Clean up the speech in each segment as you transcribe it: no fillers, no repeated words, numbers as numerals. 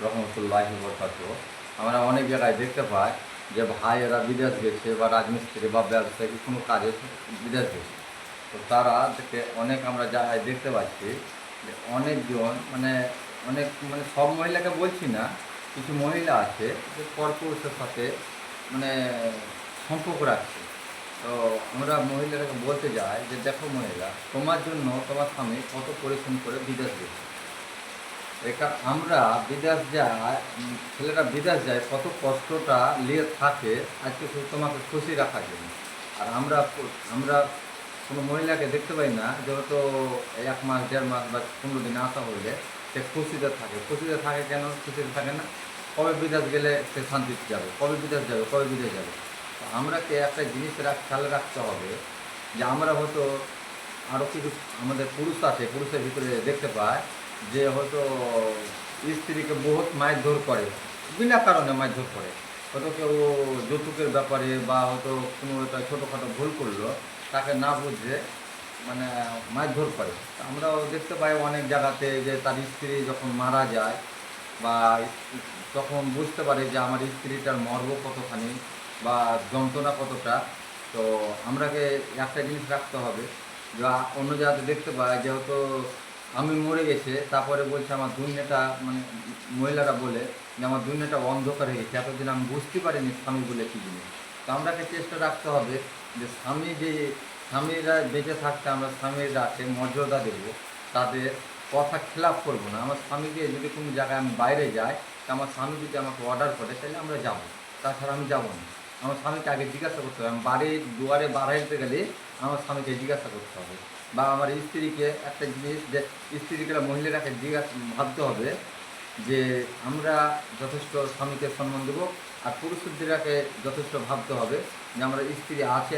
রহমতুল্লাহি বরকাতুহু। আমরা অনেক জায়গায় দেখতে পাই যে ভাইয়েরা বিদেশ গেছে বা রাজমিস্ত্রি বা ব্যবসায়ী কোনো কাজে বিদেশ গেছে, তো তারা অনেক আমরা জায়গায় দেখতে পাচ্ছি যে অনেকজন অনেক সব মহিলাকে বলছি না, কিছু মহিলা আছে যে পরপুরুষের সাথে মানে সম্পর্ক রাখছে। তো আমরা মহিলাদেরকে বলতে যাই যে দেখো মহিলা, তোমার জন্য তোমার স্বামী কত পরিশ্রম করে বিদেশ গেছে। এটা আমরা বিদেশ যাই, ছেলেরা বিদেশ যায় কত কষ্টটা নিয়ে থাকে আজকে শুধু তোমাকে খুশি রাখার জন্য। আর আমরা আমরা কোনো মহিলাকে দেখতে পাই না যে হয়তো 1 মাস 1.5 মাস বা 15 দিন আসা হলে সে খুশিতে থাকে। খুশিতে থাকে কেন খুশিতে থাকে না? কবে বিদেশ গেলে সে শান্তিতে যাবে, কবে বিদেশ যাবে, কবে বিদেশ যাবে। তো আমরাকে একটা জিনিস খেয়াল রাখতে হবে যে আমরা হয়তো আরও কিছু আমাদের পুরুষ আছে, পুরুষের ভিতরে দেখতে পায় যে হয়তো স্ত্রীকে বহুত মারধর করে, বিনা কারণে মারধর করে। হয়তো কেউ যৌতুকের ব্যাপারে বা হয়তো কোনো একটা ছোটোখাটো ভুল করলো, তাকে না বুঝে মানে মারধর করে। আমরাও দেখতে পাই অনেক জায়গাতে যে তার স্ত্রী যখন মারা যায় বা তখন বুঝতে পারে যে আমার স্ত্রীটার মর্ম কতখানি বা যন্ত্রণা কতটা। তো আমরাকে একটা জিনিস রাখতে হবে যে অন্য জায়গাতে দেখতে পাই যেহেতু আমি মরে গেছে, তারপরে বলছে আমার দুনিয়াটা মহিলারা বলে যে আমার দুনিয়াটা অন্ধকার হয়ে গেছে, এতদিন আমি বুঝতে পারিনি স্বামী বলে কী জিনিস। তো আমরাকে চেষ্টা রাখতে হবে যে স্বামীরা বেঁচে থাকতে আমরা স্বামীরাকে মর্যাদা দেব, তাদের কথা খেলাপ করবো না। আমার স্বামীকে যদি কোনো জায়গায় আমি বাইরে যাই, তা আমার স্বামী যদি আমাকে অর্ডার করে তাহলে আমরা যাবো, তাছাড়া আমি যাবো না। আমার স্বামীকে আগে জিজ্ঞাসা করতে হবে, আমি বাড়ির দুয়ারে বাড়াইতে গেলে আমার স্বামীকে জিজ্ঞাসা করতে হবে। বা আমার স্ত্রীকে একটা জিনিস যে স্ত্রীকে মহিলারাকে ভাবতে হবে যে আমরা যথেষ্ট স্বামীকে সম্মান দেবো। আর পুরুষদেরকে যথেষ্ট ভাবতে হবে যে আমরা স্ত্রী আছে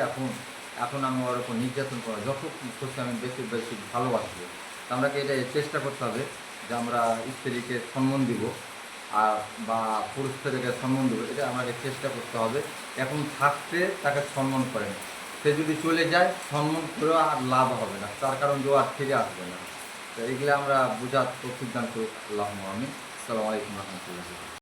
এখন আমি ওর ওপর নির্যাতন করা যত খুশি আমি বেশি বেশি ভালোবাসবো। তো আমরাকে এটা চেষ্টা করতে হবে যে আমরা স্ত্রীকে সম্মান দিব আর বা পুরুষদেরকে সম্মান দেবো, এটা আমাকে চেষ্টা করতে হবে। এখন থাকতে তাকে সম্মান করেন, সে যদি চলে যায় সম্মান করেও আর লাভ হবে না, তার কারণ যে আর ফিরে আসবে না। তো এইগুলো আমরা বোঝার তৌফিক দান করি। আল্লাহুম্মা আমিন। আসসালামু আলাইকুম রহমতুল্লাহ।